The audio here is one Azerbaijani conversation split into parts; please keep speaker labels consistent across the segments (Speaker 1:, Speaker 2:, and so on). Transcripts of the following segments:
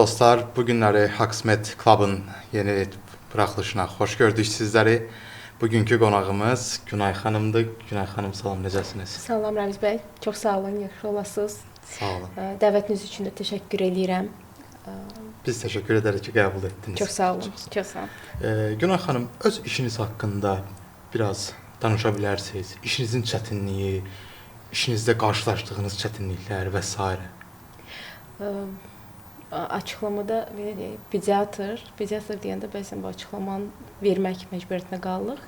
Speaker 1: dostlar, bu günləri Haksmet Club'ın yeni buraxılışına xoş gördük sizləri. Bugünkü qonağımız Günay xanımdır. Günay xanım, salam, necəsiniz?
Speaker 2: Salam Rəmiz bəy, çox sağ olun, yaxşı olasınız.
Speaker 1: Sağ olun.
Speaker 2: Dəvətiniz üçün də təşəkkür edirəm.
Speaker 1: Biz təşəkkür edərik ki, qəbul etdiniz.
Speaker 2: Çox sağ olun, çox sağ olun.
Speaker 1: Günay xanım, öz işiniz haqqında biraz danışa bilərsiniz. İşinizin çətinliyi, işinizdə qarşılaşdığınız çətinliklər və s.
Speaker 2: Açıqlamada belə deyək, pediatr deyəndə bəzən bu açıqlamanı vermək məcburiyyətində qalırıq.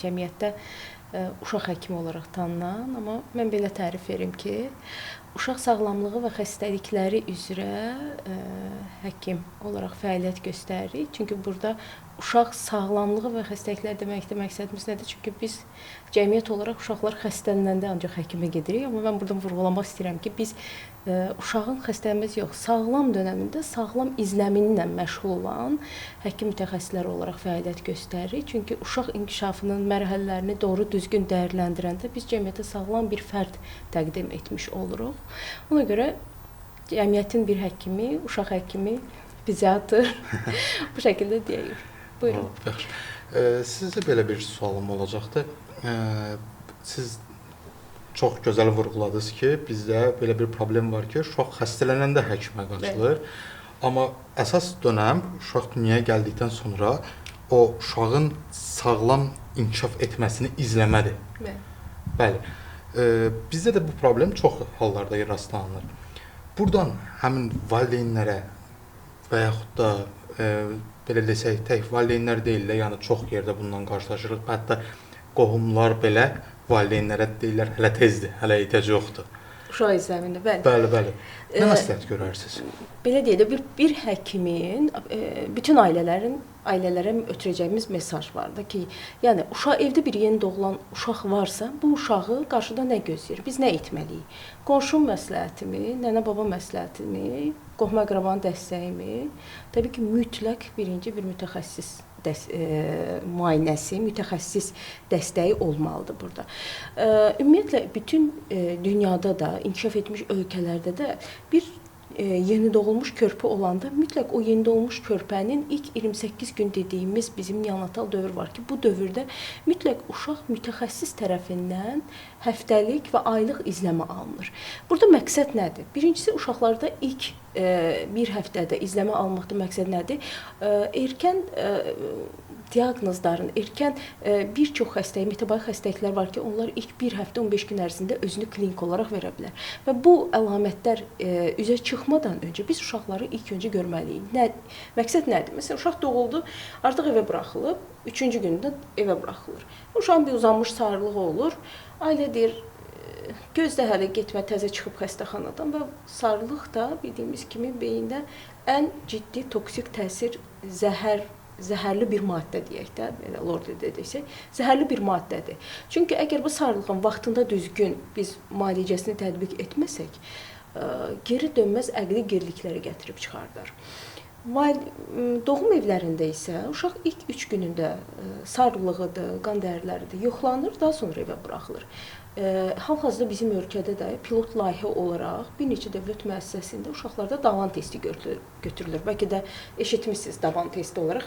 Speaker 2: Cəmiyyətdə uşaq həkimi olaraq tanınan, amma mən belə tərif verim ki, uşaq sağlamlığı və xəstəlikləri üzrə həkim olaraq fəaliyyət göstəririk. Çünki burada uşaq sağlamlığı və xəstəliklər deməkdə məqsədimiz nədir? Çünki biz cəmiyyət olaraq uşaqlar xəstələnəndə ancaq həkimə gedirik. Amma mən buradan vurğulamaq istəyirəm ki, biz uşağın xəstələnməsi yox, sağlam dönəmində sağlam izləminlə məşğul olan həkim mütəxəssisləri olaraq fəaliyyət göstəririk. Çünki uşaq inkişafının mərhələlərini doğru düzgün dəyərləndirəndə biz cəmiyyətə sağlam bir fərd təqdim etmiş oluruq. Ona görə cəmiyyətin bir həkimi, uşaq həkimi, pediatr bu şəkildə deyək. Buyurun.
Speaker 1: Yaxşı. Sizə belə bir sualım olacaqdı. Siz çox gözəl vurğuladınız ki, bizdə belə bir problem var ki, uşaq xəstələnəndə həkimə qaçılır. Amma əsas dönəm uşaq dünyaya gəldikdən sonra o uşağın sağlam inkişaf etməsini izləmədir. Bəli. Bizdə də bu problem çox hallarda rastlanılır. Buradan həmin valideynlərə və yaxud da belə desək, tək valideynlər deyil də, yəni çox yerdə bundan qarşılaşırıq. Hətta qohumlar belə valideynlərə deyirlər, hələ tezdir, hələ ehtiyac yoxdur.
Speaker 2: Uşaq izləmində, bəli.
Speaker 1: Bəli. Nə məsləhət görərsiniz?
Speaker 2: Belə deyək də, bir həkimin bütün ailələrə ötürəcəyimiz mesaj var da ki, yəni evdə bir yeni doğulan uşaq varsa, bu uşağı qarşıda nə gözləyir? Biz nə etməliyik? Qonşu məsləhətimi, nənə-baba məsləhətimi, qohum-əqrabanın dəstəyimi, təbii ki, mütləq birinci bir mütəxəssis müayinəsi, mütəxəssis dəstəyi olmalıdır burada. Ümumiyyətlə, bütün dünyada da, inkişaf etmiş ölkələrdə də bir yeni doğulmuş körpə olanda mütləq o yeni doğulmuş körpənin ilk 28 gün dediyimiz bizim neonatal dövr var ki, bu dövrdə mütləq uşaq mütəxəssis tərəfindən həftəlik və aylıq izləmə alınır. Burada məqsəd nədir? Birincisi, uşaqlarda ilk bir həftədə izləmə almaqda məqsəd nədir? Erkən diaqnozların, erkən bir çox xəstəlik, metabolik xəstəliklər var ki, onlar ilk bir həftə 15 gün ərzində özünü klinik olaraq verə bilər. Və bu əlamətlər üzə çıxmadan öncə biz uşaqları ilk öncə görməliyik. Məqsəd nədir? Məsələn, uşaq doğuldu, artıq evə buraxılıb, 3-cü gündə evə buraxılır. Uşağın bir uzanmış sarılığı olur. Ailə deyir, gözdə hələ getmə, təzə çıxıb xəstəxanadan və sarılıq da bildiyimiz kimi beyində ən ciddi toksik təsir, zəhərli bir maddə deyək də, belə lordidə desək, zəhərli bir maddədir. Çünki əgər bu sarılığın vaxtında düzgün biz müalicəsini tətbiq etməsək, geri dönməz əqli gerilikləri gətirib çıxardar. Doğum evlərində isə uşaq ilk 3 günündə sarılığıdır, qan dəyərləridir, yoxlanır, daha sonra evə buraxılır. Hal-hazırda bizim ölkədə də pilot layihə olaraq bir neçə dövlət müəssisəsində uşaqlarda davan testi götürülür. Bəlkə də eşitmişsiniz, davan testi olaraq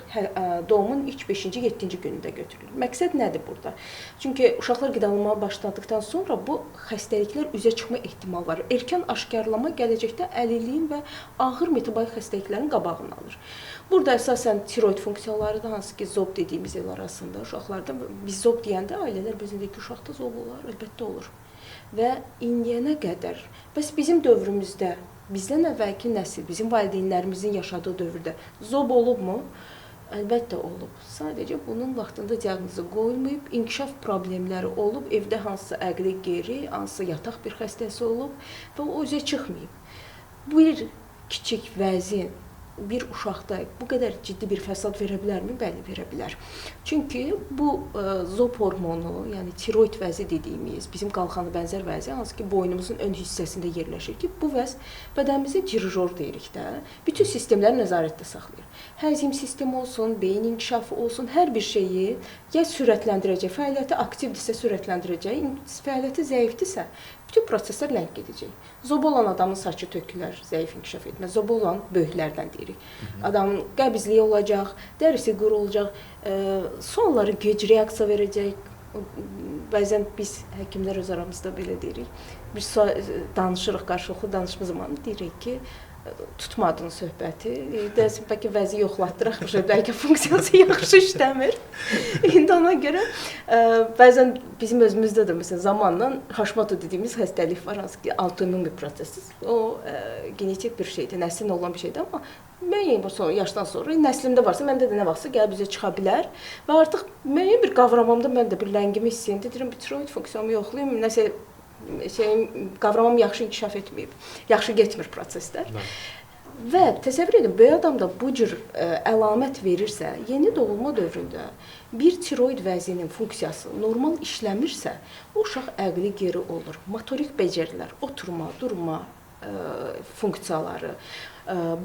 Speaker 2: doğumun ilk 5-ci, 7-ci günündə götürülür. Məqsəd nədir burada? Çünki uşaqlar qidalanmağa başladıqdan sonra bu xəstəliklər üzə çıxma ehtimalı var. Erkən aşkarlama gələcəkdə əlilliyin və ağır metabolik xəstəliklərin qabağını alır. Burada əsasən tiroid funksiyaları da, hansı ki, zob dediyimiz il arasında uşaqlarda, biz zob deyəndə ailələr bezində ki, uşaqda zob olar, əlbəttə olur. Və indiyənə qədər, bəs bizim dövrümüzdə, bizdən əvvəlki nəsil, bizim valideynlərimizin yaşadığı dövrdə zob olubmu? Əlbəttə olub. Sadəcə bunun vaxtında diaqnozu qoyulmayıb, inkişaf problemləri olub, evdə hansısa əqli geri, hansısa yataq bir xəstəsi olub və o üzə çıxmayıb. Bir kiçik vəzin bir uşaqda bu qədər ciddi bir fəsad verə bilərmi? Bəli, verə bilər. Çünki bu zob hormonu, yəni tiroid vəzi dediyimiz, bizim qalxanı bənzər vəzi, hansı ki, boynumuzun ön hissəsində yerləşir ki, bu vəz bədənimizin dirijor deyirik də, bütün sistemləri nəzarətdə saxlayır. Həzm sistemi olsun, beyin inkişafı olsun, hər bir şeyi ya sürətləndirəcək, fəaliyyəti aktivdirsə sürətləndirəcək, fəaliyyəti zəifdirsə, bütün proseslər ləng gedəcək. Zobo olan adamın saçı tökülər, zəif inkişaf etməz. Zobo olan böyüklərdən deyirik. Adamın qəbizliyi olacaq, dərisi quru olacaq, sonları gec reaksiya verəcək. Bəzən biz həkimlər öz aramızda belə deyirik. Bir danışırıq, qarşılıqlı danışma zamanı deyirik ki, tutmadın söhbəti. Dəsin bəlkə vəzi yoxlatdıraq, bəlkə funksiyası yaxşı işləmir. İndi ona görə bəzən bizim özümüzdə də məsələn zamanla Hashimoto dediyimiz xəstəlik var, hansı ki, autoimmun bir prosesdir. O genetik bir şeydir, nəslində olan bir şeydir, amma müəyyən bir yaşdan sonra nəslimdə varsa, məndə də nə vaxtsa gəlib bizə çıxa bilər və artıq müəyyən bir qavramamda mən də bir ləngimi hiss edirəm. Deyirəm, bir tiroid funksiyonumu yoxlayım, nəsə qavramam yaxşı inkişaf etməyib, yaxşı getmir proseslər. Və təsəvvür edin, böyük adamda bu cür əlamət verirsə, yeni doğulma dövründə bir tiroid vəzinin funksiyası normal işləmirsə, o uşaq əqli geri olur. Motorik becərilər, oturma, durma funksiyaları,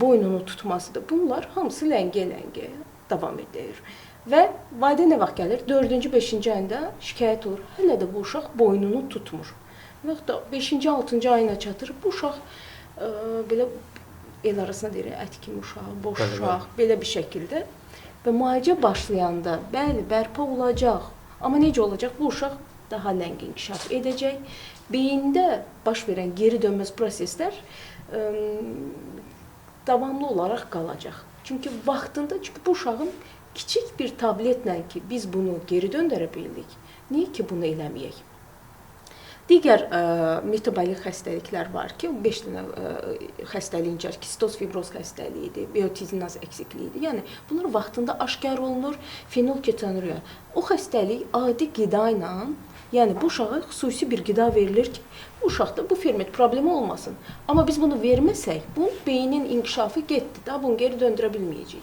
Speaker 2: boynunu tutmasıdır. Bunlar hamısı ləngə-ləngə davam edir. Və valideyn nə vaxt gəlir? 4-cü, 5-ci ayında şikayət olur. Hələ də bu uşaq boynunu tutmur. Və yaxud da 5-ci, 6-cı ayına çatır. Bu uşaq belə el arasına deyir, ət kimi uşaq, boş uşaq, belə bir şəkildə. Və müalicə başlayanda, bəli, bərpa olacaq. Amma necə olacaq? Bu uşaq daha ləng inkişaf edəcək. Beyində baş verən geri dönməz proseslər davamlı olaraq qalacaq. Çünki vaxtında, bu uşağın kiçik bir tabletlə ki, biz bunu geri döndərə bildik, niyə ki bunu eləməyək? Digər metabolik xəstəliklər var ki, 5 dənə xəstəliyin içərisində kistoz fibroz xəstəliyidir, biotizinaz əksikliyidir. Yəni bunlar vaxtında aşkar olunur, fenilketonuriya. O xəstəlik adi qida ilə, yəni bu uşağa xüsusi bir qida verilir ki, bu uşaqda bu ferment problemi olmasın. Amma biz bunu verməsək, bu beynin inkişafı getdi, daha bunu geri döndürə bilməyəcəyik.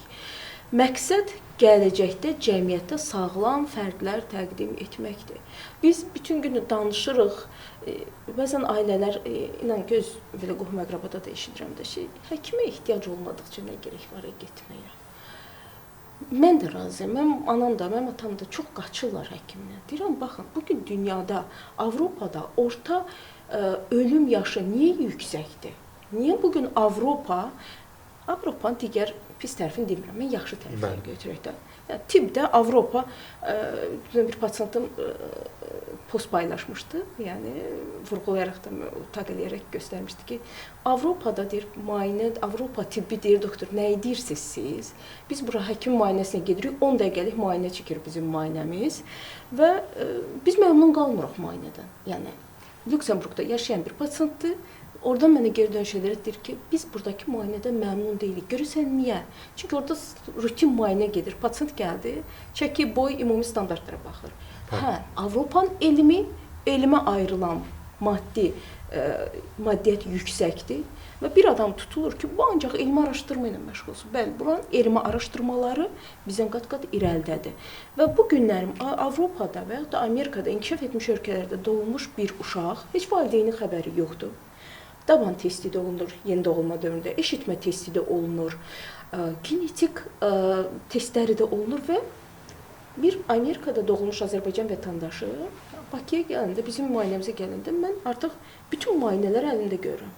Speaker 2: Məqsəd gələcəkdə cəmiyyətdə sağlam fərdlər təqdim etməkdir. Biz bütün günü danışırıq, bəzən ailələr, inan ki, öz belə qohum-əqrabada da eşidirəm də həkimə ehtiyac olmadıqca nə gerək var getməyə. Mən də razıyam, mənim anam da, mənim atam da çox qaçırlar həkimdən. Deyirəm, baxın, bugün dünyada, Avropada orta ölüm yaşı niyə yüksəkdir? Niyə bugün Avropanın digər pis tərəfini demirəm, mən yaxşı tərəfini götürək də. Yəni, tibbdə Avropa, bir pasiyentim post paylaşmışdı, yəni vurğulayaraq da, taq eləyərək göstərmişdi ki, Avropada deyir, müayinə, Avropa tibbi deyir, doktor, nəyi deyirsiniz siz? Biz bura həkim müayinəsinə gedirik, 10 dəqiqəlik müayinə çəkir bizim müayinəmiz və biz məmnun qalmırıq müayinədən. Yəni, Lüksemburqda yaşayan bir pasiyentdir, oradan mənə geri dönüşələrə deyir ki, biz buradakı müayinədən məmnun deyilik. Görürsən niyə? Çünki orada rutin müayinə gedir. Pasiyent gəldi, çəki, boy, ümumi standartlara baxır. Hə, Avropanın elmə ayrılan maddiyyət yüksəkdir və bir adam tutulur ki, bu ancaq elmi araşdırma ilə məşğul olsun. Bəli, buranın elmi araşdırmaları bizdən qat-qat irəlidədir. Və bu günlərim Avropada və ya da Amerikada, inkişaf etmiş ölkələrdə doğulmuş bir uşaq, heç valideynin xəbəri yoxdur. Daban testi də olunur yeni doğulma dövründə, eşitmə testi də olunur, genetik testləri də olunur və bir Amerikada doğulmuş Azərbaycan vətəndaşı Bakıya gələndə, bizim müayinəmizə gələndə mən artıq bütün müayinələri əlində görürəm.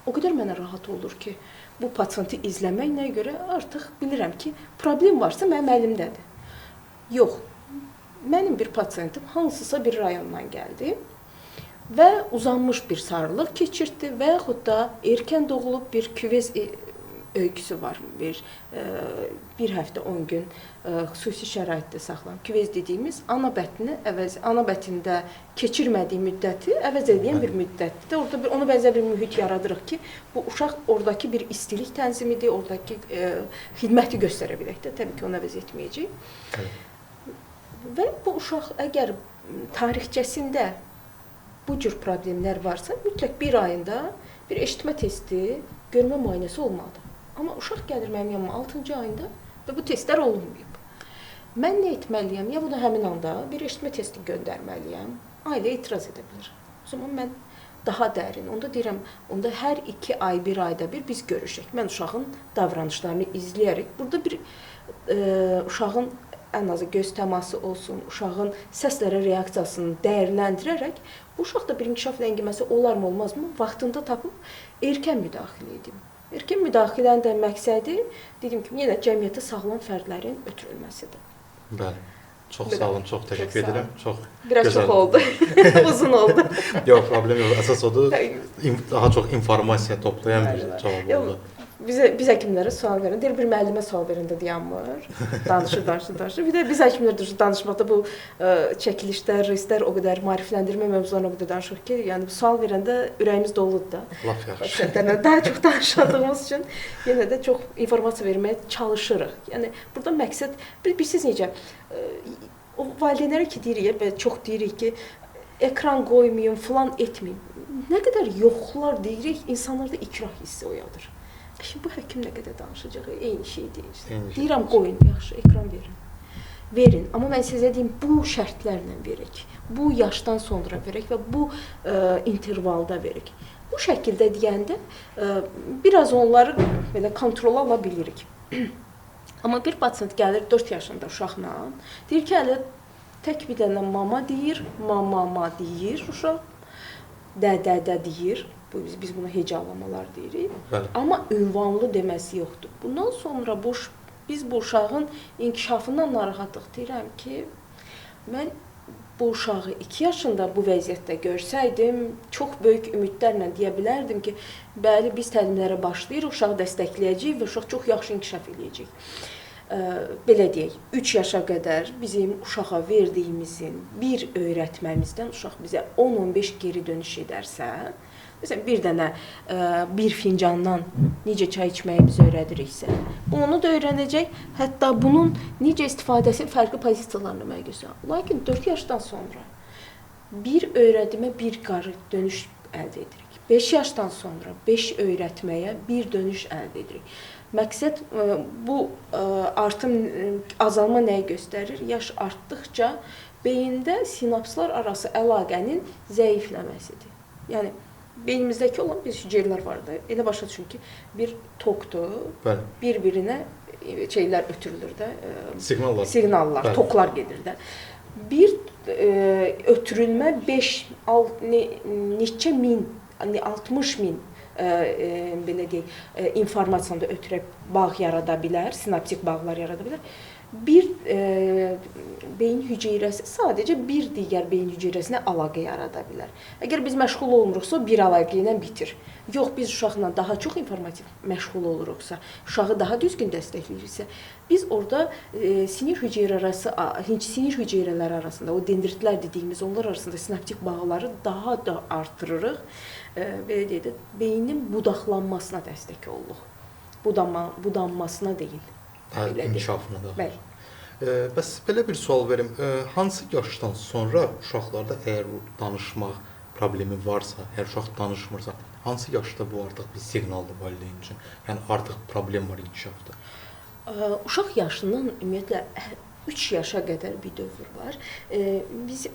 Speaker 2: O qədər mənə rahat olur ki, bu pasiyenti izləməklə görə artıq bilirəm ki, problem varsa mənim əlimdədir. Yox, mənim bir pasiyentim hansısa bir rayondan gəldi və uzanmış bir sarılıq keçirdi və yaxud da erkən doğulub bir küvez öyküsü var. Bir həftə 10 gün xüsusi şəraitdə saxlanıb. Küvez dediyimiz ana bətində keçirmədiyi müddəti əvəz edən bir müddətdir. Orada ona bənzər bir mühit yaradırıq ki, bu uşaq oradakı bir istilik tənzimidir, oradakı xidməti göstərə bilək də, təbii ki, onu əvəz etməyəcək. Və bu uşaq əgər tarixçəsində bu cür problemlər varsa, mütləq bir ayında bir eşitmə testi, görmə müayinəsi olmalıdır. Amma uşaq gəlir mənim yanıma 6-cı ayında və bu testlər olunmayıb. Mən nə etməliyəm? Ya bunu həmin anda bir eşitmə testi göndərməliyəm, ailə etiraz edə bilər. O zaman mən daha dərin, onda deyirəm, onda hər 2 ay, 1 ayda bir biz görüşək. Mən uşağın davranışlarını izləyərək, burada bir uşağın ən azı göz təması olsun, uşağın səslərə reaksiyasını dəyərləndirərək bu uşaqda bir inkişaf ləngiməsi olarmı, olmazmı? Vaxtında tapıb erkən müdaxilə edim. Erkən müdaxilənin də məqsədi, dediyim kimi, yenə cəmiyyətə sağlam fərdlərin ötürülməsidir.
Speaker 1: Bəli. Çox sağ olun, çox təşəkkür edirəm. Çox
Speaker 2: biraz
Speaker 1: gözəl.
Speaker 2: çox oldu. Uzun oldu.
Speaker 1: Yox, problem yox. Əsas odur, daha çox informasiya toplayan bir cavab oldu.
Speaker 2: Biz həkimlərə sual verin. Deyir, bir müəllimə sual verəndə dayanmır. Danışır. Bir də biz həkimlər danışmaqda bu çəkilişlər, reyslər o qədər maarifləndirmə mövzularına o qədər danışırıq ki, yəni sual verəndə ürəyimiz doludur da.
Speaker 1: Lap yaxşı.
Speaker 2: Sənə daha çox danışdığımız üçün yenə də çox informasiya verməyə çalışırıq. Yəni burada məqsəd bilirsiniz necə o valideynlərə ki deyirik və çox deyirik ki, ekran qoymayın, falan etməyin. Nə qədər yoxlar deyirik, insanlarda ikrah hissi oyadır. Şimdi bu həkim nə qədər danışacaq, eyni şey deyir. Deyirəm, qoyun, yaxşı, ekran verin. Verin, amma mən sizə deyim, bu şərtlərlə verək, bu yaşdan sonra verək və bu intervalda verək. Bu şəkildə deyəndə biraz onları belə kontrola ala bilirik. Amma bir pasient gəlir 4 yaşında uşaqla, deyir ki, hələ tək bir dənə mama deyir, mama deyir uşaq, də deyir. Biz buna hecalamalar deyirik.
Speaker 1: Bəli.
Speaker 2: Amma ünvanlı deməsi yoxdur. Bundan sonra biz bu uşağın inkişafından narahatlıq deyirəm ki, mən bu uşağı 2 yaşında bu vəziyyətdə görsəydim, çox böyük ümidlərlə deyə bilərdim ki, bəli, biz təlimlərə başlayırıq, uşağı dəstəkləyəcəyik və uşaq çox yaxşı inkişaf edəcək. Belə deyək, 3 yaşa qədər bizim uşağa verdiyimizin bir öyrətməmizdən uşaq bizə 10-15 geri dönüş edərsə, məsələn, bir dənə bir fincandan necə çay içməyi biz öyrədiriksə, bunu da öyrənəcək, hətta bunun necə istifadəsi fərqli pozisiyalarını mənə göstərir. Lakin 4 yaşdan sonra bir öyrədimə bir qarı dönüş əldə edirik. 5 yaşdan sonra 5 öyrətməyə bir dönüş əldə edirik. Məqsəd bu artım, azalma nəyi göstərir? Yaş artdıqca beyində sinapslar arası əlaqənin zəifləməsidir. Yəni, beynimizdəki olan bir hüceyrələr vardır. Elə başa düşün ki, bir tokdur, bir-birinə şeylər ötürülür də, siqnallar, toklar gedir də. Bir ötürülmə neçə min, 60 min belə deyək, informasiyanı da ötürüb bağ yarada bilər, sinaptik bağlar yarada bilər. Bir beyin hüceyrəsi sadəcə bir digər beyin hüceyrəsinə əlaqə yarada bilər. Əgər biz məşğul olmuruqsa, bir əlaqə ilə bitir. Yox, biz uşaqla daha çox informativ məşğul oluruqsa, uşağı daha düzgün dəstəkləyiriksə, biz orada sinir hüceyrələri arasında, o dendritlər dediyimiz onlar arasında sinaptik bağları daha da artırırıq. Belə deyək də, beynin budaqlanmasına dəstək oluruq. Budanmasına deyil.
Speaker 1: İnkişafına da. Bəli. Bəs belə bir sual verim. Hansı yaşdan sonra uşaqlarda əgər danışmaq problemi varsa, əgər uşaq danışmırsa, hansı yaşda bu artıq bir siqnaldır valideyn üçün? Yəni artıq problem var inkişafda.
Speaker 2: Uşaq yaşından ümumiyyətlə 3 yaşa qədər bir dövr var. Biz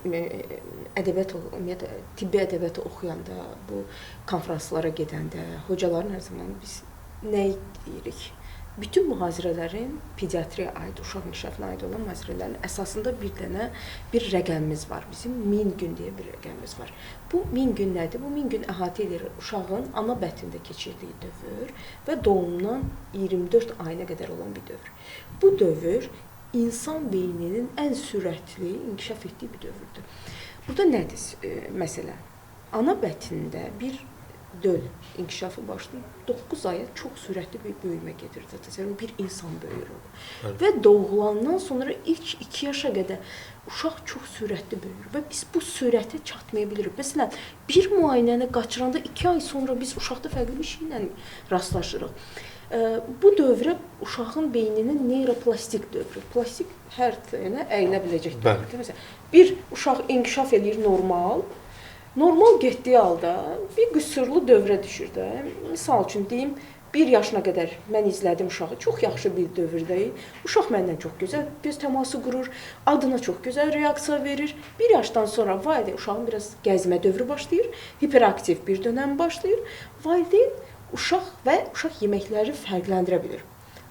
Speaker 2: ədəbiyyat, ümumiyyətlə tibbi ədəbiyyatı oxuyanda, bu konfranslara gedəndə, hocaların hər zaman biz nə deyirik? Bütün mühazirələrin pediatriya aid, uşaq inkişafına aid olan mühazirələrin əsasında bir rəqəmimiz var. Bizim 1000 gün deyə bir rəqəmimiz var. Bu 1000 gün nədir? Bu 1000 gün əhatə edir uşağın ana bətnində keçirdiyi dövr və doğumundan 24 ayına qədər olan bir dövr. Bu dövr insan beyninin ən sürətli inkişaf etdiyi bir dövrdür. Burada nədir məsələ? Ana bətnində bir döl inkişafı başlayıb 9 aya çox sürətli bir böyümə gedir. Təsəvvürün bir insan böyür olur. Və doğulandan sonra ilk 2 yaşa qədər uşaq çox sürətli böyür və biz bu sürətə çatmaya bilirik. Məsələn, bir müayinəni qaçıranda 2 ay sonra biz uşaqda fərqli bir şeylə rastlaşırıq. Bu dövrə uşağın beyninin neuroplastik dövrü. Plastik hər tərəfə əyilə biləcək dövrdir. Məsələn, bir uşaq inkişaf edir normal getdiyi halda bir qüsurlu dövrə düşür də. Misal üçün deyim, 1 yaşına qədər mən izlədim uşağı, çox yaxşı bir dövrdəyik. Uşaq məndən çox gözəl göz təması qurur, adına çox gözəl reaksiya verir. 1 yaşdan sonra valideyn uşağın biraz gəzmə dövrü başlayır, hiperaktiv bir dönəm başlayır. Valideyn uşaq yeməkləri fərqləndirə bilir.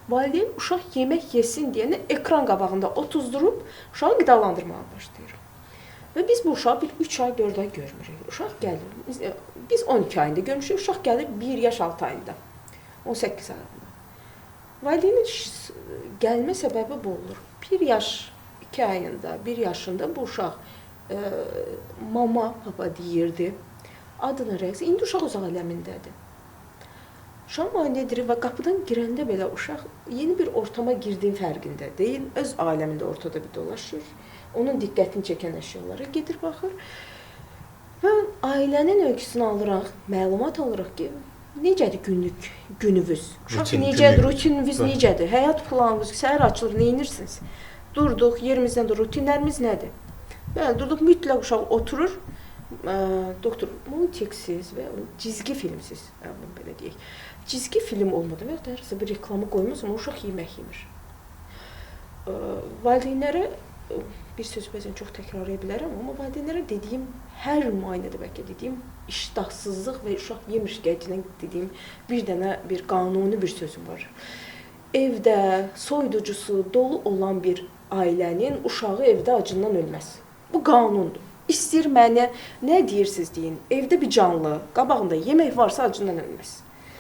Speaker 2: Valideyn uşaq yemək yesin deyəni ekran qabağında otuzdurub uşağı qidalandırmağa başlayır. Və biz bu uşağı bir 3 ay, 4 ay görmürük. Uşaq gəlir, biz 12 ayında görmüşük, uşaq gəlir 1 yaş 6 ayında, 18 ayında. Valideynin gəlmə səbəbi bu olur. 1 yaş 2 ayında, 1 yaşında bu uşaq mama, papa deyirdi. Adını rəqs, indi uşaq uzaq aləmindədir. Uşaq müayinə edilir və qapıdan girəndə belə uşaq yeni bir ortama girdiyin fərqində deyil, öz aləmində ortada bir dolaşır. Onun diqqətini çəkən əşyalara gedir, baxır. Və ailənin öyküsünü alıraq, məlumat alırıq ki, necədir gününüz? Uşaq necədir, rutininiz necədir? Həyat planınız, səhər açılır, nə edirsiniz? Durduq, yerimizdən də rutinlərimiz nədir? Bəli, durduq, mütləq uşaq oturur. Doktor, multiksiz və cizgi filmsiz, belə deyək. Cizgi film olmadı və ya da bir reklamı qoymaz, amma uşaq yemək yemir. Valideynlərə bir söz bəzən çox təkrarlaya bilərəm, amma valideynlərə dediyim, hər müayinədə bəlkə dediyim, iştahsızlıq və uşaq yemir şikayətindən dediyim bir qanuni bir sözüm var. Evdə soyuducusu dolu olan bir ailənin uşağı evdə acından ölməz. Bu qanundur. İstəyir mənə nə deyirsiniz deyin, evdə bir canlı, qabağında yemək varsa acından ölməz.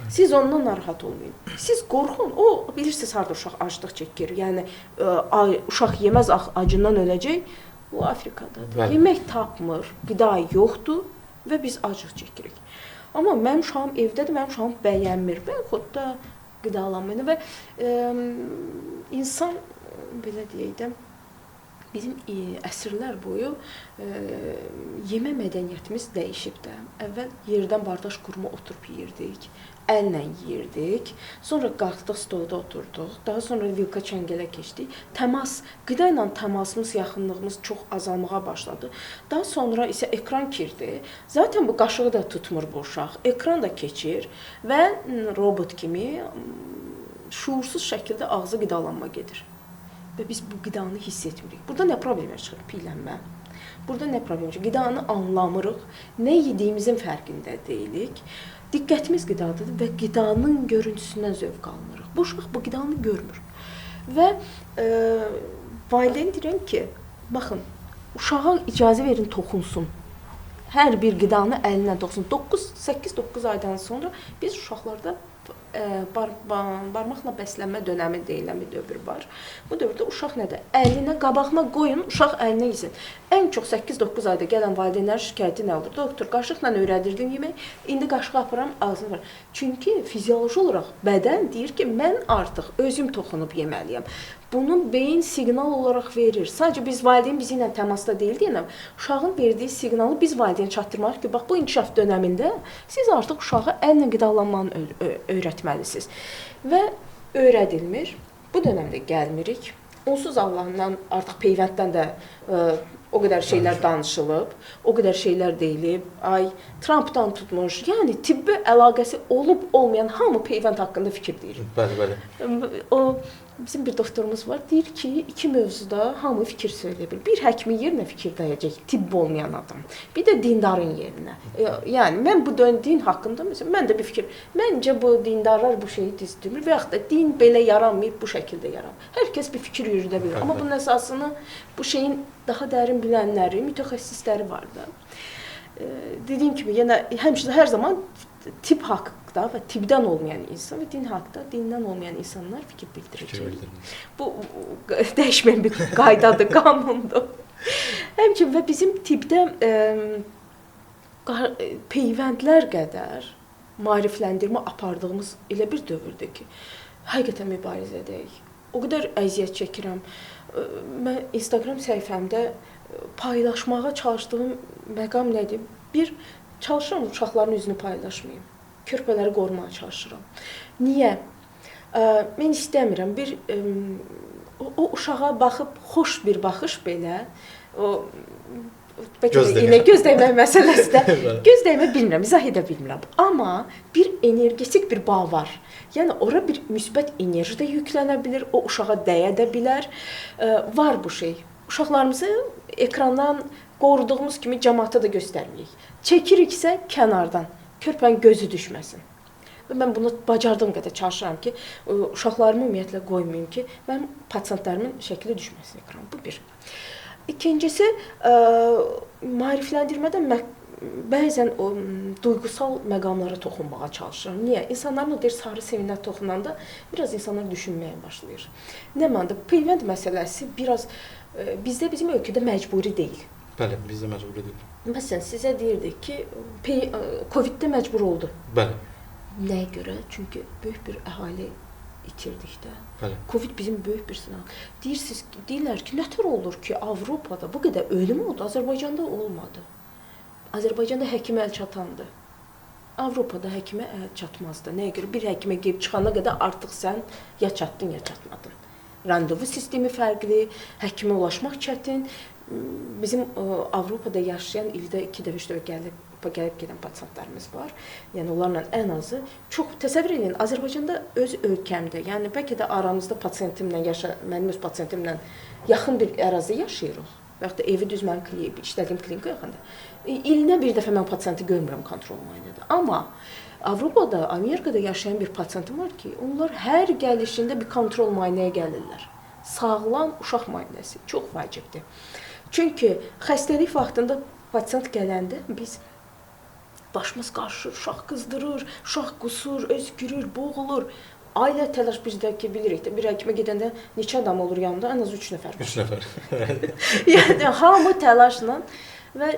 Speaker 2: Siz ondan narahat olmayın. Siz qorxun, o bilirsiniz harada uşaq aclıq çəkir. Yəni uşaq yeməz acından öləcək. Bu Afrikadadır. Bəli. Yemək tapmır, qida yoxdur və biz aclıq çəkirik. Amma mənim uşağım evdədir, mənim uşağım bəyənmir. Və yaxud da qidalanmayın və insan belə deyək də bizim əsrlər boyu yemə mədəniyyətimiz dəyişib də. Əvvəl yerdən bardaş qurma oturub yeyirdik, əllə yeyirdik, sonra qalxdıq stolda oturduq, daha sonra vilka çəngələ keçdik. Təmas, qida ilə təmasımız, yaxınlığımız çox azalmağa başladı. Daha sonra isə ekran girdi. Zaten bu qaşığı da tutmur bu uşaq, ekran da keçir və robot kimi şuursuz şəkildə ağzı qidalanma gedir. Və biz bu qidanı hiss etmirik. Burada nə problem çıxır? Piylənmə. Burada nə problem çıxır? Qidanı anlamırıq, nə yediyimizin fərqində deyilik. Diqqətimiz qidadadır və qidanın görüntüsündən zövq almırıq. Bu uşaq bu qidanı görmür. Və valideyn deyirəm ki, baxın, uşağa icazə verin toxunsun. Hər bir qidanı əlinə toxunsun. 8-9 aydan sonra biz uşaqlarda barmaqla bəslənmə dönəmi deyilən bir dövr var. Bu dövrdə uşaq nədir? Əlinə, qabağına qoyun, uşaq əlinə yesin. Ən çox 8-9 ayda gələn valideynlərin şikayəti nə olur? Doktor, qaşıqla öyrədirdim yemək, indi qaşığı aparıram, ağzına var. Çünki fizioloji olaraq bədən deyir ki, mən artıq özüm toxunub yeməliyəm. Bunu beyin siqnal olaraq verir. Sadəcə biz valideyn bizi ilə təmasda deyil deyənəm. Uşağın verdiyi siqnalı biz valideyn çatdırmalıyıq ki, bax bu inkişaf dönəmində siz artıq uşağı əllə qidalanmanı öyrətməlisiniz. Və öyrədilmir. Bu dönəmdə gəlmirik. Onsuz Allahından artıq peyvənddən də o qədər şeylər danışılıb, o qədər şeylər deyilib. Ay, Trumpdan tutmuş, yəni tibbi əlaqəsi olub-olmayan hamı peyvənd haqqında fikir deyir.
Speaker 1: Bəli.
Speaker 2: O bizim bir doktorumuz var, deyir ki, iki mövzuda hamı fikir söyləyə bilir. Bir həkimin yerinə fikir dayayacaq, tibb olmayan adam. Bir də dindarın yerinə. Yəni mən bu din haqqında məsələn mən də bir fikir. Məncə bu dindarlar bu şeyi düzdürmür və yaxud da din belə yaranmayıb bu şəkildə yaranır. Hər kəs bir fikir yürüdə bilir. Amma bunun əsasını bu şeyin daha dərin bilənləri, mütəxəssisləri var da. Dediyim kimi, yenə hər zaman tibb haqqında və tibbdən olmayan insan və din haqqında dindən olmayan insanlar fikir bildirəcək. Bu dəyişməyən bir qaydadır, qanundur. Həmçinin və bizim tibbdə peyvəndlər qədər maarifləndirmə apardığımız elə bir dövrdür ki, həqiqətən mübarizədəyik. O qədər əziyyət çəkirəm. Mən Instagram səhifəmdə paylaşmağa çalışdığım məqam nədir? Bir, çalışıram uşaqların üzünü paylaşmayım. Körpələri qorumağa çalışıram. Niyə? Mən istəmirəm. O uşağa baxıb xoş bir baxış belə, göz dəymək məsələsi də, göz dəymə bilmirəm, izah edə bilmirəm. Amma bir energetik bir bağ var. Yəni, ora bir müsbət enerji də yüklənə bilir, o uşağa dəyə də bilər. Var bu şey. Uşaqlarımızı ekrandan qoruduğumuz kimi cəmaata da göstərməyik. Çəkiriksə kənardan, körpənin gözü düşməsin. Və mən bunu bacardığım qədər çalışıram ki, uşaqlarımı ümumiyyətlə qoymayım ki, mənim pasientlərimin şəkli düşməsin ekrana. Bu bir. İkincisi, maarifləndirmədə bəzən o duyğusal məqamlara toxunmağa çalışıram. Niyə? İnsanların o deyir sarı sevinə toxunanda biraz insanlar düşünməyə başlayır. Nə mənada peyvənd məsələsi biraz bizdə bizim ölkədə məcburi deyil.
Speaker 1: Bəli, bizdə məcburi deyil.
Speaker 2: Məsələn, sizə deyirdik ki, Covid-də məcbur oldu.
Speaker 1: Bəli.
Speaker 2: Nəyə görə? Çünki böyük bir əhali itirdik də.
Speaker 1: Bəli.
Speaker 2: Covid bizim böyük bir sınaq. Deyirlər ki, nətər olur ki, Avropada bu qədər ölüm oldu, Azərbaycanda olmadı. Azərbaycanda həkimə əl çatandı. Avropada həkimə əl çatmazdı. Nəyə görə? Bir həkimə gedib çıxana qədər artıq sən ya çatdın, ya çatmadın. Randevu sistemi fərqli, həkimə ulaşmaq çətin. Bizim Avropada yaşayan ildə 2 dəfə 3 dəfə gəlib gedən pasientlərimiz var. Yəni onlarla ən azı çox təsəvvür edin, Azərbaycanda öz ölkəmdə, yəni bəlkə də aramızda pasientimlə mənim öz pasientimlə yaxın bir ərazidə yaşayırıq. Və ya da evi düz mənim işlədiyim klinika yaxında. İlinə bir dəfə mən pasienti görmürəm kontrol müayinədə. Amma Avropada, Amerikada yaşayan bir pasientim var ki, onlar hər gəlişində bir kontrol müayinəyə gəlirlər. Sağlam uşaq müayinəsi çox vacibdir. Çünki xəstəlik vaxtında pasient gələndə biz başımız qarışır, uşaq qızdırır, uşaq qusur, öskürür, boğulur. Ailə təlaş bizdəki bilirik də, bir həkimə gedəndə neçə adam olur yanında? Ən az 3 nəfər.
Speaker 1: 3 nəfər.
Speaker 2: Yəni hamı təlaşla və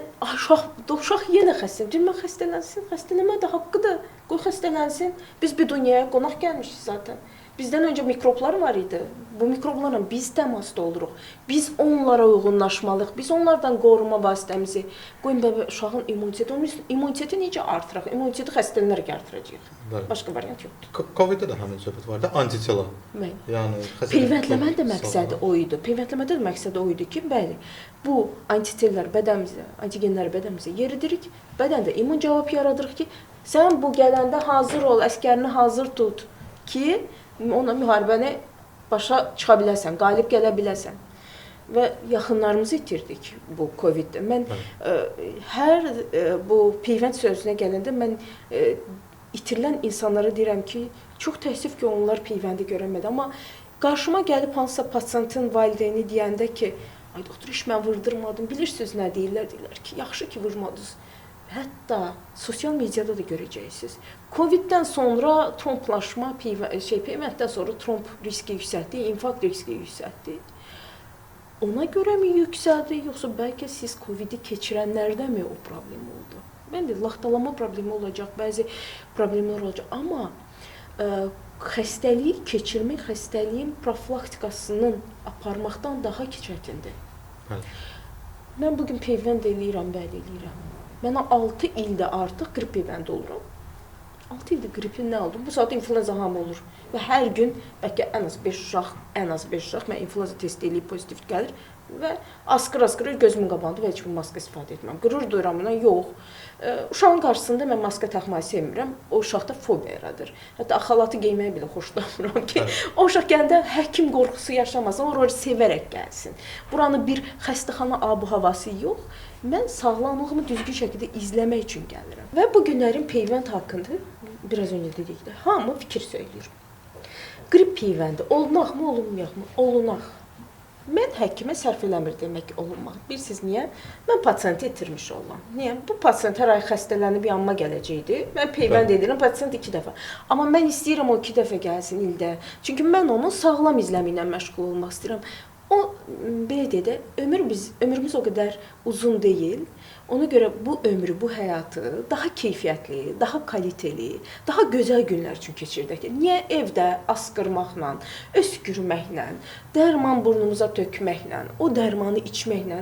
Speaker 2: uşaq yenə xəstələnir. Deyir, mən xəstələnsin, xəstələnmə də haqqıdır. Qoy xəstələnsin. Biz bu dünyaya qonaq gəlmişik zaten. Bizdən öncə mikroblar var idi. Bu mikroblarla biz təmasda oluruq. Biz onlara uyğunlaşmalıyıq. Biz onlardan qorunma vasitəmizi qoyun bəbə uşağın immuniteti necə artıraq? İmmuniteti xəstələnərək artıracağıq. Başqa variant yoxdur.
Speaker 1: Covid-də də həmin söhbət var da, antitela. Yəni
Speaker 2: peyvəndləmənin də məqsədi o idi. Peyvəndləmədə də məqsədi o idi ki, bəli, bu antitellər bədənimizə, antigenləri bədənimizə yeridirik. Bədəndə immun cavab yaradırıq ki, sən bu gələndə hazır ol, əskərini hazır tut ki, ona müharibəni başa çıxa biləsən, qalib gələ biləsən. Və yaxınlarımızı itirdik bu Covid-də. Mən hər bu peyvənd sözünə gələndə mən itirilən insanlara deyirəm ki, çox təəssüf ki, onlar peyvəndi görəmədi. Amma qarşıma gəlib hansısa pasientin valideyni deyəndə ki, ay doktor, iş mən vurdurmadım, bilirsiniz nə deyirlər? Deyirlər ki, yaxşı ki, vurmadınız. Hətta sosial mediada da görəcəksiniz. Covid-dən sonra tromplaşma, peyvənddən sonra tromp riski yüksəldi, infarkt riski yüksəldi. Ona görə mi yüksəldi, yoxsa bəlkə siz Covid-i keçirənlərdə mi o problem oldu? Mən də laxtalama problemi olacaq, bəzi problemlər olacaq. Amma xəstəliyi keçirmək, xəstəliyin profilaktikasının aparmaqdan daha çətindir. Mən bugün peyvənd eləyirəm, bəli eləyirəm. Mən 6 ildə artıq qrip peyvəndi oluram. 6 ildə qripin nə oldu? Bu saat influenza hamı olur. Və hər gün bəlkə ən az 5 uşaq mən influenza testi eləyib pozitiv gəlir və asqır gözümün qabağında və heç bir maska istifadə etmirəm. Qürur duyuram buna, yox. Uşağın qarşısında mən maska taxmayı sevmirəm. O uşaqda fobiya yaradır. Hətta xalatı geyməyi belə xoşlamıram ki, o uşaq gəndə həkim qorxusu yaşamasın, o rol sevərək gəlsin. Buranın bir xəstəxana ab-havası yox. Mən sağlamlığımı düzgün şəkildə izləmək üçün gəlirəm. Və bu günlərin peyvənd haqqında biraz öncə dedik də, hamı fikir söyləyir. Qrip peyvəndi olunaqmı, olunmayaqmı? Olunaq. Mən həkimə sərf eləmir demək olunmaq. Bilirsiniz niyə? Mən pasiyenti itirmiş olam. Niyə? Bu pasiyent hər ay xəstələnib yanıma gələcəkdi. Mən peyvənd edirəm, pasiyent 2 dəfə. Amma mən istəyirəm o 2 dəfə gəlsin ildə. Çünki mən onun sağlam izləməklə məşğul olmaq istəyirəm. O, belə deyə də, ömrümüz o qədər uzun deyil. Ona görə bu ömrü, bu həyatı daha keyfiyyətli, daha kaliteli, daha gözəl günlər üçün keçirdək. Niyə evdə asqırmaqla, öskürməklə, dərman burnumuza tökməklə, o dərmanı içməklə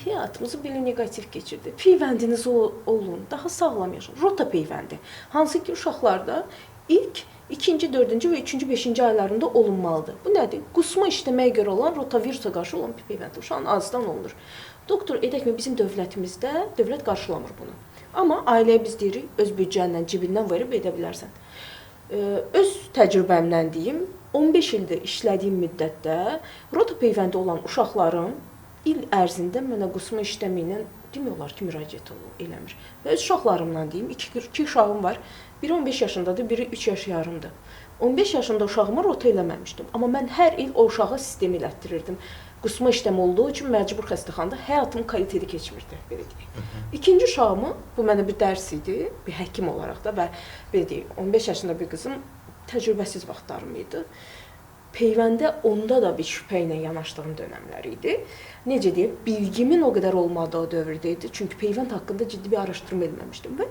Speaker 2: həyatımızı belə negativ keçirdi. Peyvəndiniz olun, daha sağlam yaşayın. Rota peyvəndi. Hansı ki, uşaqlarda ilk 2-ci, 4-cü və 3-cü, 5-ci aylarında olunmalıdır. Bu nədir? Qusma işləməyə görə olan rotavirusa qarşı olan peyvənd uşağın azdan olunur. Doktor, edək mi, bizim dövlətimizdə dövlət qarşılamır bunu. Amma ailəyə biz deyirik, öz büdcəndən, cibindən verib edə bilərsən. Öz təcrübəmdən deyim, 15 ildir işlədiyim müddətdə rota peyvəndi olan uşaqların il ərzində mənə qusma işləmi ilə demək olar ki, müraciət eləmir. Və öz uşaqlarımdan deyim, iki uşağım var. Biri 15 yaşındadır, biri 3 yaş yarımdır. 15 yaşında uşağımı rota eləməmişdim. Amma mən hər il o uşağa sistem elətdirirdim. Qusma işləmi olduğu üçün məcbur xəstəxanada həyatımın kaliteli keçmirdi, belə deyək. İkinci uşağımı, bu mənə bir dərs idi, bir həkim olaraq da və belə deyək, 15 yaşında bir qızım təcrübəsiz vaxtlarım idi. Peyvəndə onda da bir şübhə ilə yanaşdığım dönəmlər idi. Necə deyək, bilgimin o qədər olmadığı dövrdə idi. Çünki peyvənd haqqında ciddi bir araşdırma etməmişdim və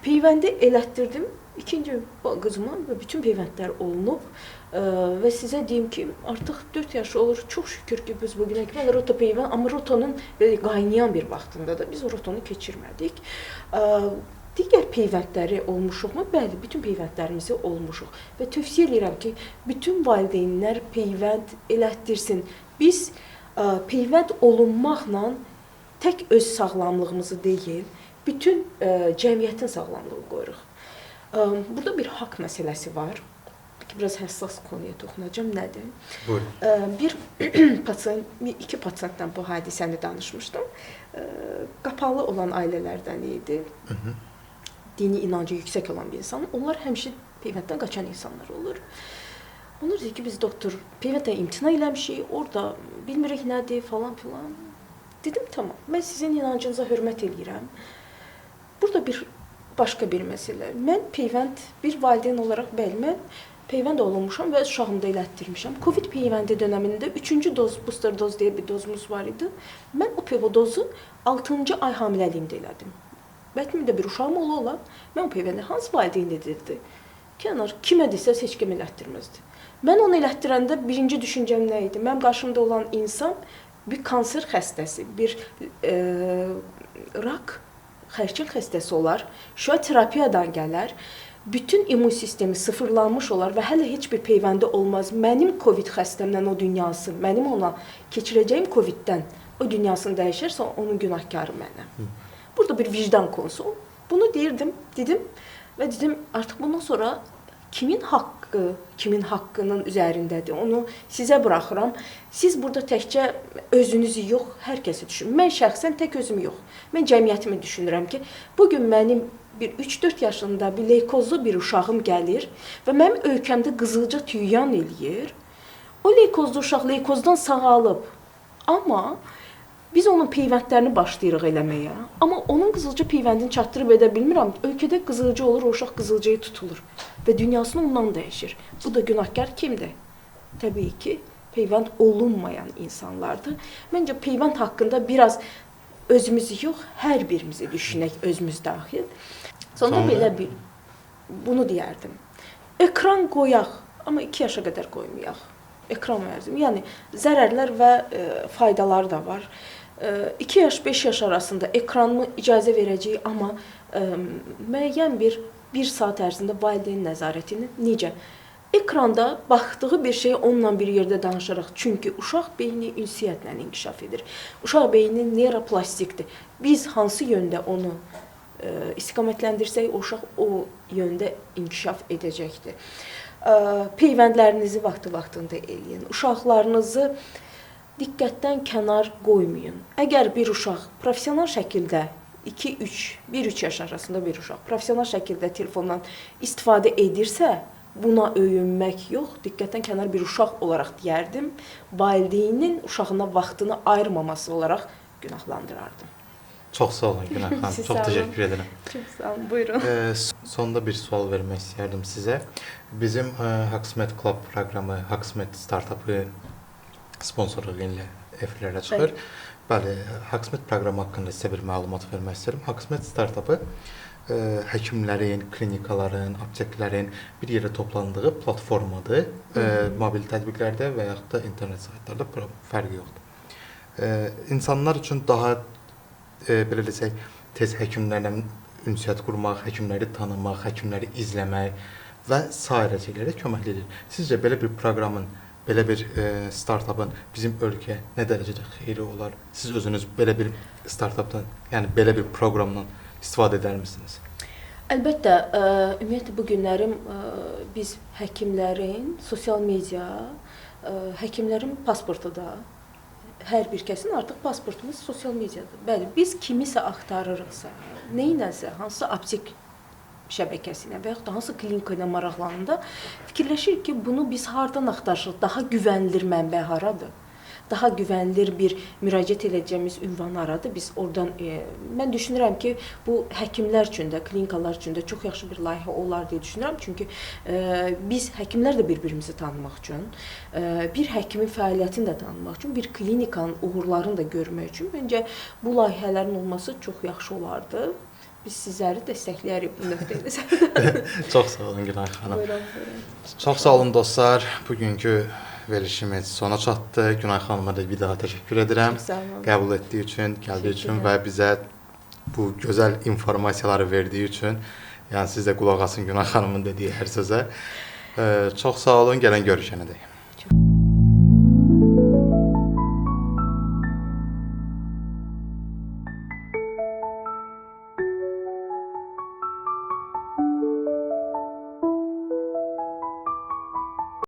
Speaker 2: peyvəndi elətdirdim. İkinci qızıma və bütün peyvəndlər olunub və sizə deyim ki, artıq 4 yaşı olur. Çox şükür ki, biz bugünə kimi rota peyvənd, amma rotanın belə qaynayan bir vaxtında da biz o rotonu keçirmədik. Digər peyvəndləri olmuşuqmu? Bəli, bütün peyvəndlərimizi olmuşuq. Və tövsiyə edirəm ki, bütün valideynlər peyvənd elətdirsin. Biz peyvənd olunmaqla tək öz sağlamlığımızı deyil, bütün cəmiyyətin sağlamlığını qoruruq. Burada bir haqq məsələsi var. Biraz həssas konuya toxunacağam. Nədir?
Speaker 1: Buyurun.
Speaker 2: İki pasientdən bu hadisəni danışmışdım. Qapalı olan ailələrdən idi. Dini inancı yüksək olan bir insan. Onlar həmişə peyvənddən qaçan insanlar olur. Onlar deyir ki, biz doktor peyvənddən imtina eləmişik, orada bilmirik nədir falan filan. Dedim, tamam, mən sizin inancınıza hörmət edirəm. Burada başqa bir məsələ. Mən peyvənd bir valideyn olaraq bəli, mən peyvənd olunmuşam və uşağımı da elətdirmişəm. Covid peyvəndi dönəmində 3-cü doz, booster doz deyə bir dozumuz var idi. Mən o dozu 6-cı ay hamiləliyimdə elədim. Bətnimdə bir uşağım ola, mən o peyvəndi hansı valideyn edirdi? Kənar, kimə desəz heç kim elətdirməzdi. Mən onu elətdirəndə birinci düşüncəm nə idi? Mənim qarşımda olan insan bir kanser xəstəsi, bir rak, xərçil xəstəsi olar, şüa terapiyadan gələr, bütün immun sistemi sıfırlanmış olar və hələ heç bir peyvəndi olmaz. Mənim Covid xəstəmdən o dünyası, mənim ona keçirəcəyim Coviddən o dünyasını dəyişərsə, onun günahkarı mənəm. Burada bir vicdan konusu. Bunu dedim və dedim, artıq bundan sonra kimin haqqının üzərindədir, onu sizə buraxıram. Siz burada təkcə özünüzü yox, hər kəsi düşünün. Mən şəxsən tək özümü yox, mən cəmiyyətimi düşünürəm ki, bugün mənim bir 3-4 yaşında bir leykozlu bir uşağım gəlir və mənim ölkəmdə qızılca tüyyan eləyir. O leykozlu uşaq leykozdan sağalıb, amma biz onun peyvəndlərini başlayırıq eləməyə. Amma onun qızılca peyvəndini çatdırıb edə bilmirəm. Ölkədə qızılca olur, o uşaq qızılcaya tutulur və dünyasını ondan dəyişir. Bu da günahkar kimdir? Təbii ki, peyvənd olunmayan insanlardır. Məncə peyvənd haqqında biraz özümüzü yox, hər birimizi düşünək, özümüz daxil. Sonra belə bunu deyərdim. Ekran qoyaq, amma 2 yaşa qədər qoymayaq. Ekran verdim. Yəni zərərlər və faydaları da var. 2 yaş, 5 yaş arasında ekranımı icazə verəcək, amma müəyyən bir saat ərzində valideyn nəzarətini necə? Ekranda baxdığı bir şey onunla bir yerdə danışaraq. Çünki uşaq beyni ünsiyyətlə inkişaf edir. Uşaq beyni neuroplastikdir. Biz hansı yöndə onu istiqamətləndirsək, o uşaq o yöndə inkişaf edəcəkdir. Peyvəndlərinizi vaxtında eləyin. Uşaqlarınızı diqqətdən kənar qoymayın. Əgər bir uşaq professional şəkildə 1-3 yaş arasında bir uşaq professional şəkildə telefondan istifadə edirsə, buna öyünmək yox, diqqətdən kənar bir uşaq olaraq deyərdim, valideynin uşağına vaxtını ayırmaması olaraq günahlandırardım.
Speaker 1: Çox sağ olun Günay xanım, çox təşəkkür edirəm.
Speaker 2: Çox sağ olun, buyurun.
Speaker 1: Sonda bir sual vermək istəyərdim sizə. Bizim Hacksmet Club proqramı, Hacksmet startapı sponsorluğu ilə efirlərə çıxır. Bəli, Hacksmet proqramı haqqında sizə bir məlumat vermək istəyirəm. Hacksmet startapı həkimlərin, klinikaların, apteklərin bir yerə toplandığı platformadır. Mobil tətbiqlərdə və yaxud da internet saytlarda fərqi yoxdur. İnsanlar üçün daha belə desək, tez həkimlərlə ünsiyyət qurmaq, həkimləri tanımaq, həkimləri izləmək və sairə şeylərə kömək edir. Sizcə belə bir proqramın, belə bir startapın bizim ölkəyə nə dərəcədə xeyri olar? Siz özünüz belə bir startapdan, yəni belə bir proqramdan istifadə edər misiniz?
Speaker 2: Əlbəttə, ümumiyyətlə bu günlərim biz həkimlərin sosial media, həkimlərin pasportu da, hər bir kəsin artıq pasportumuz sosial mediadır. Bəli, biz kimisə axtarırıqsa, nəyinəsə, hansısa aptek şəbəkəsi ilə və yaxud da hansı klinika ilə maraqlananda fikirləşirik ki, bunu biz hardan axtarırıq? Daha güvənilir mənbə haradır? Daha güvənilir bir müraciət edəcəyimiz ünvan haradır? Biz oradan mən düşünürəm ki, bu həkimlər üçün də, klinikalar üçün də çox yaxşı bir layihə olar deyə düşünürəm. Çünki biz həkimlər də bir-birimizi tanımaq üçün, bir həkimin fəaliyyətini də tanımaq üçün, bir klinikanın uğurlarını da görmək üçün məncə bu layihələrin olması çox yaxşı olardı. Biz sizləri dəstəkləyərik bu nöqtədə.
Speaker 1: Çox sağ olun Günay xanım.
Speaker 2: Buyurun.
Speaker 1: Çox sağ olun dostlar. Bugünkü verilişimiz sona çatdı. Günay xanıma da bir daha təşəkkür edirəm.
Speaker 2: Çox sağ olun.
Speaker 1: Qəbul etdiyi üçün, gəldiyi üçün və bizə bu gözəl informasiyaları verdiyi üçün. Yəni siz də qulaq asın Günay xanımın dediyi hər sözə. Çox sağ olun. Gələn görüşənədək.